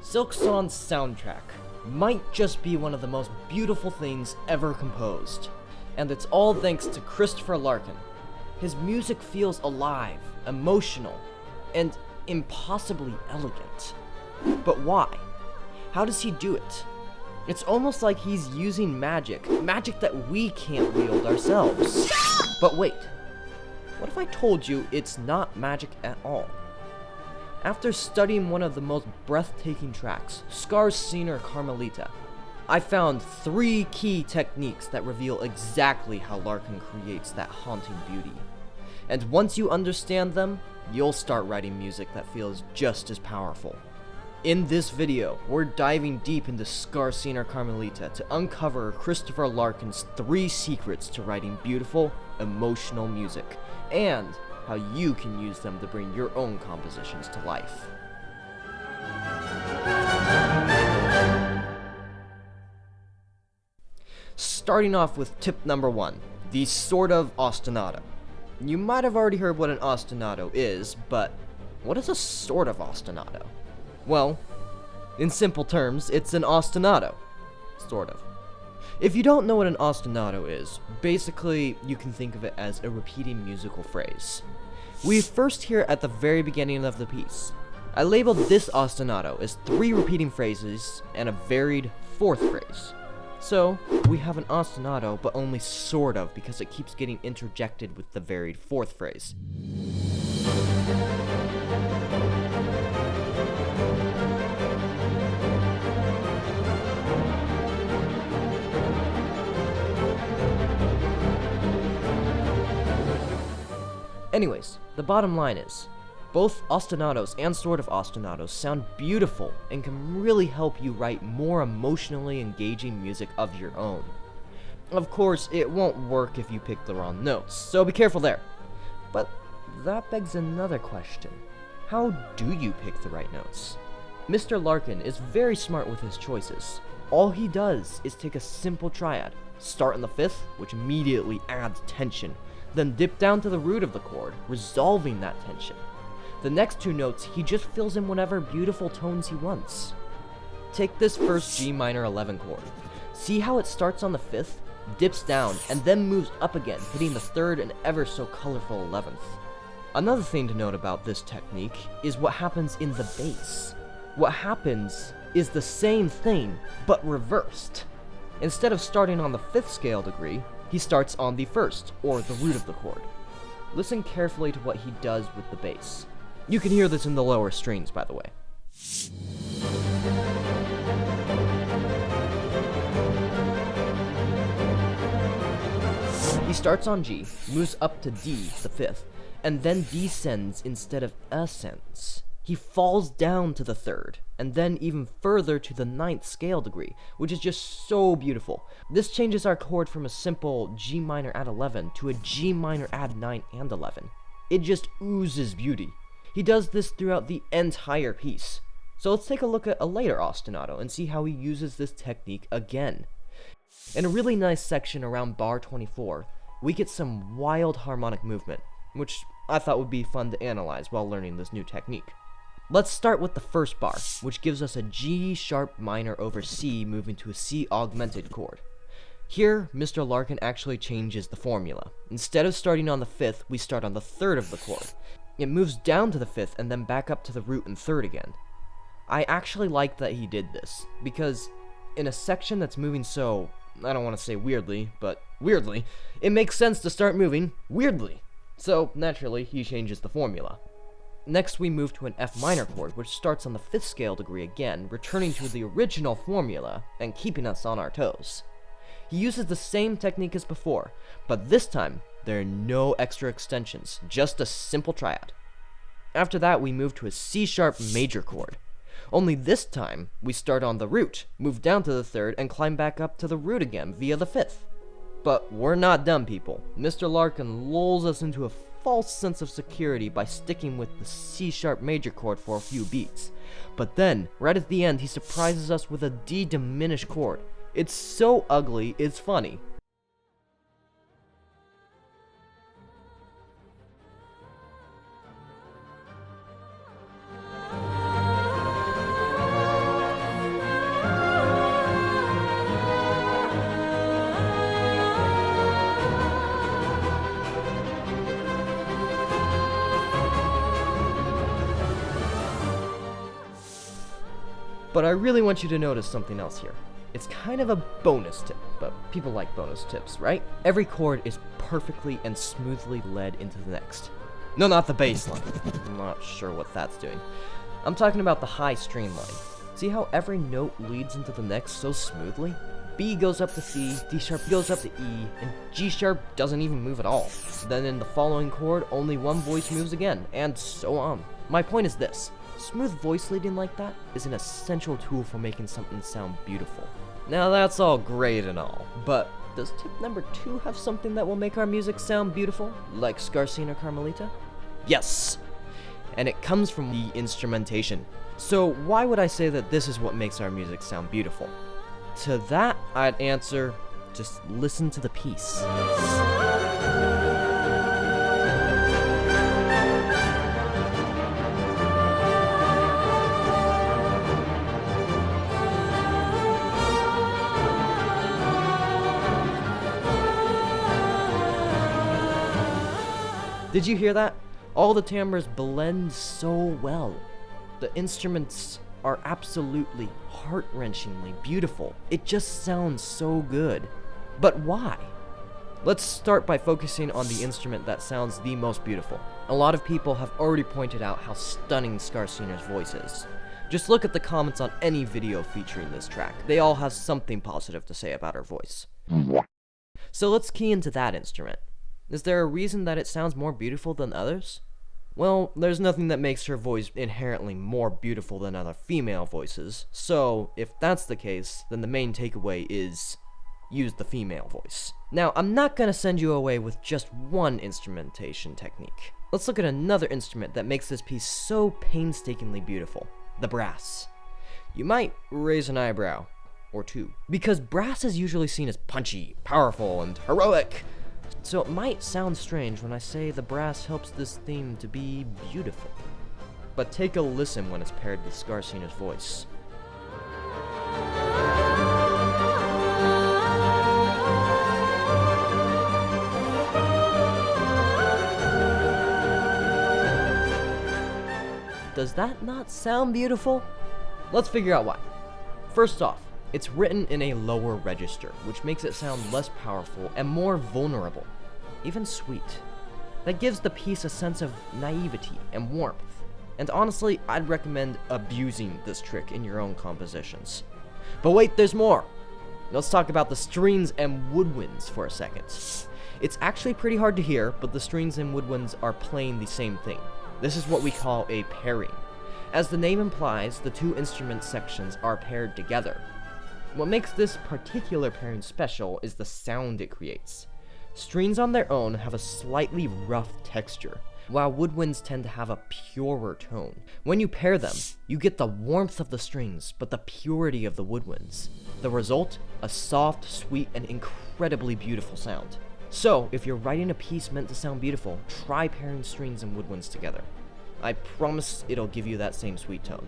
Silksong's soundtrack might just be one of the most beautiful things ever composed, and it's all thanks to Christopher Larkin. His music feels alive, emotional, and impossibly elegant. But why? How does he do it? It's almost like he's using magic that we can't wield ourselves. But wait, what if I told you it's not magic at all? After studying one of the most breathtaking tracks, Skarrsinger Karmelita, I found 3 key techniques that reveal exactly how Larkin creates that haunting beauty. And once you understand them, you'll start writing music that feels just as powerful. In this video, we're diving deep into Skarrsinger Karmelita to uncover Christopher Larkin's 3 secrets to writing beautiful, emotional music, and how you can use them to bring your own compositions to life. Starting off with tip number 1, the sort of ostinato. You might have already heard what an ostinato is, but what is a sort of ostinato? Well, in simple terms, it's an ostinato. Sort of. If you don't know what an ostinato is, basically you can think of it as a repeating musical phrase. We first hear at the very beginning of the piece. I labeled this ostinato as 3 repeating phrases and a varied 4th phrase. So, we have an ostinato, but only sort of, because it keeps getting interjected with the varied 4th phrase. Anyways, the bottom line is, both ostinatos and sort of ostinatos sound beautiful and can really help you write more emotionally engaging music of your own. Of course, it won't work if you pick the wrong notes, so be careful there. But that begs another question. How do you pick the right notes? Mr. Larkin is very smart with his choices. All he does is take a simple triad, start on the 5th, which immediately adds tension, then dip down to the root of the chord, resolving that tension. The next 2 notes, he just fills in whatever beautiful tones he wants. Take this first G minor 11 chord. See how it starts on the 5th, dips down, and then moves up again, hitting the 3rd and ever so colorful 11th. Another thing to note about this technique is what happens in the bass. What happens is the same thing, but reversed. Instead of starting on the 5th scale degree, he starts on the 1st, or the root of the chord. Listen carefully to what he does with the bass. You can hear this in the lower strings, by the way. He starts on G, moves up to D, the 5th, and then descends instead of ascends. He falls down to the 3rd, and then even further to the 9th scale degree, which is just so beautiful. This changes our chord from a simple G minor add 11 to a G minor add 9 and 11. It just oozes beauty. He does this throughout the entire piece. So let's take a look at a later ostinato and see how he uses this technique again. In a really nice section around bar 24, we get some wild harmonic movement, which I thought would be fun to analyze while learning this new technique. Let's start with the first bar, which gives us a G sharp minor over C moving to a C augmented chord. Here, Mr. Larkin actually changes the formula. Instead of starting on the 5th, we start on the 3rd of the chord. It moves down to the 5th and then back up to the root and 3rd again. I actually like that he did this, because in a section that's moving so, I don't want to say weirdly, but weirdly, it makes sense to start moving weirdly. So, naturally, he changes the formula. Next, we move to an F minor chord, which starts on the 5th scale degree again, returning to the original formula and keeping us on our toes. He uses the same technique as before, but this time, there are no extra extensions, just a simple triad. After that, we move to a C sharp major chord. Only this time, we start on the root, move down to the 3rd, and climb back up to the root again via the 5th. But we're not done, people. Mr. Larkin lulls us into a false sense of security by sticking with the C sharp major chord for a few beats. But then, right at the end, he surprises us with a D diminished chord. It's so ugly, it's funny. But I really want you to notice something else here. It's kind of a bonus tip, but people like bonus tips, right? Every chord is perfectly and smoothly led into the next. No, not the bass line. I'm not sure what that's doing. I'm talking about the high string line. See how every note leads into the next so smoothly? B goes up to C, D sharp goes up to E, and G sharp doesn't even move at all. Then in the following chord, only one voice moves again, and so on. My point is this. Smooth voice leading like that is an essential tool for making something sound beautiful. Now that's all great and all, but does tip number 2 have something that will make our music sound beautiful, like Skarrsinger Karmelita? Yes! And it comes from the instrumentation. So why would I say that this is what makes our music sound beautiful? To that, I'd answer, just listen to the piece. Did you hear that? All the timbres blend so well. The instruments are absolutely heart-wrenchingly beautiful. It just sounds so good. But why? Let's start by focusing on the instrument that sounds the most beautiful. A lot of people have already pointed out how stunning Skarrsinger's voice is. Just look at the comments on any video featuring this track. They all have something positive to say about her voice. So let's key into that instrument. Is there a reason that it sounds more beautiful than others? Well, there's nothing that makes her voice inherently more beautiful than other female voices, so if that's the case, then the main takeaway is use the female voice. Now, I'm not gonna send you away with just one instrumentation technique. Let's look at another instrument that makes this piece so painstakingly beautiful, the brass. You might raise an eyebrow, or two, because brass is usually seen as punchy, powerful, and heroic. So it might sound strange when I say the brass helps this theme to be beautiful. But take a listen when it's paired with Skarrsinger's voice. Does that not sound beautiful? Let's figure out why. First off, it's written in a lower register, which makes it sound less powerful and more vulnerable, even sweet. That gives the piece a sense of naivety and warmth. And honestly, I'd recommend abusing this trick in your own compositions. But wait, there's more! Let's talk about the strings and woodwinds for a second. It's actually pretty hard to hear, but the strings and woodwinds are playing the same thing. This is what we call a pairing. As the name implies, the two instrument sections are paired together. What makes this particular pairing special is the sound it creates. Strings on their own have a slightly rough texture, while woodwinds tend to have a purer tone. When you pair them, you get the warmth of the strings, but the purity of the woodwinds. The result? A soft, sweet, and incredibly beautiful sound. So, if you're writing a piece meant to sound beautiful, try pairing strings and woodwinds together. I promise it'll give you that same sweet tone.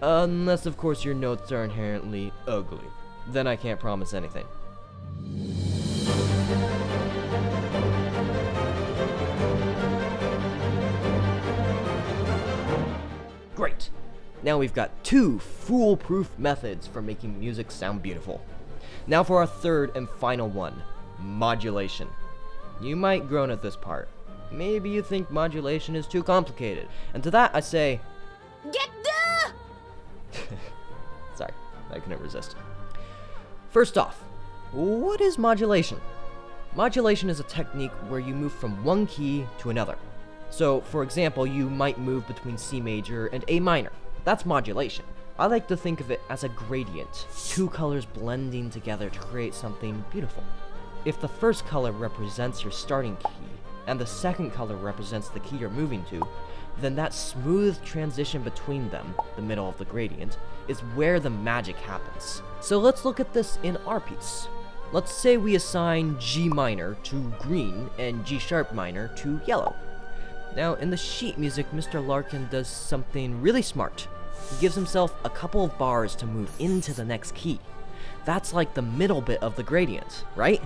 Unless, of course, your notes are inherently ugly. Then I can't promise anything. Great! Now we've got 2 foolproof methods for making music sound beautiful. Now for our third and final one, modulation. You might groan at this part. Maybe you think modulation is too complicated. And to that I say, get the... Sorry, I couldn't resist. First off, what is modulation? Modulation is a technique where you move from one key to another. So, for example, you might move between C major and A minor. That's modulation. I like to think of it as a gradient, 2 colors blending together to create something beautiful. If the first color represents your starting key, and the second color represents the key you're moving to, then that smooth transition between them, the middle of the gradient, is where the magic happens. So let's look at this in our piece. Let's say we assign G minor to green and G sharp minor to yellow. Now, in the sheet music, Mr. Larkin does something really smart. He gives himself a couple of bars to move into the next key. That's like the middle bit of the gradient, right?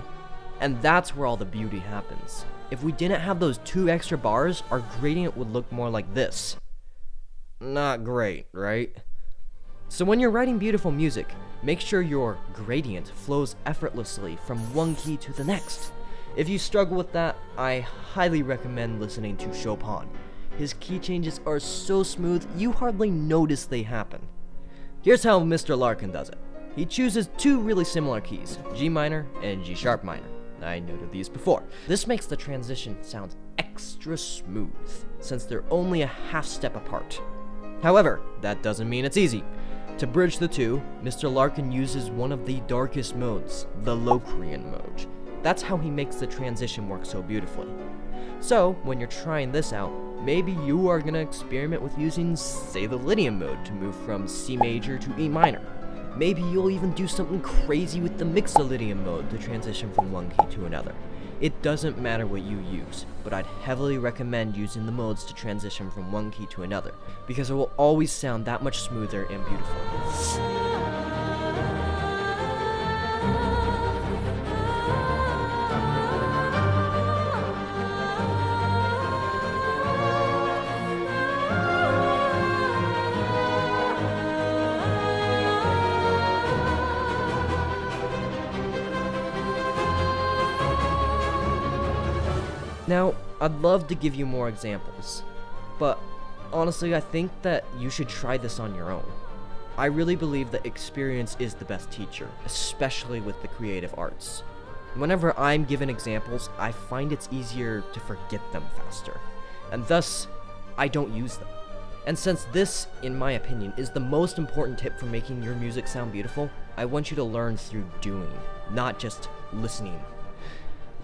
And that's where all the beauty happens. If we didn't have those 2 extra bars, our gradient would look more like this. Not great, right? So when you're writing beautiful music, make sure your gradient flows effortlessly from one key to the next. If you struggle with that, I highly recommend listening to Chopin. His key changes are so smooth, you hardly notice they happen. Here's how Mr. Larkin does it. He chooses two really similar keys, G minor and G sharp minor. I noted these before. This makes the transition sound extra smooth, since they're only a half step apart. However, that doesn't mean it's easy. To bridge the two, Mr. Larkin uses one of the darkest modes, the Locrian mode. That's how he makes the transition work so beautifully. So, when you're trying this out, maybe you are gonna experiment with using, say, the Lydian mode to move from C major to E minor. Maybe you'll even do something crazy with the Mixolydian mode to transition from one key to another. It doesn't matter what you use, but I'd heavily recommend using the modes to transition from one key to another, because it will always sound that much smoother and beautiful. Now, I'd love to give you more examples, but honestly, I think that you should try this on your own. I really believe that experience is the best teacher, especially with the creative arts. Whenever I'm given examples, I find it's easier to forget them faster, and thus, I don't use them. And since this, in my opinion, is the most important tip for making your music sound beautiful, I want you to learn through doing, not just listening.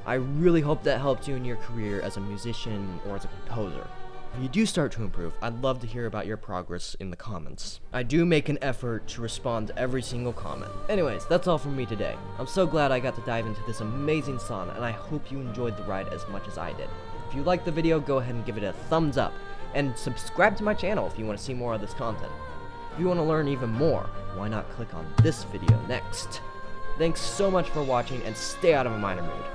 I really hope that helped you in your career as a musician or as a composer. If you do start to improve, I'd love to hear about your progress in the comments. I do make an effort to respond to every single comment. Anyways, that's all from me today. I'm so glad I got to dive into this amazing song, and I hope you enjoyed the ride as much as I did. If you liked the video, go ahead and give it a thumbs up, and subscribe to my channel if you want to see more of this content. If you want to learn even more, why not click on this video next? Thanks so much for watching, and stay out of a minor mood.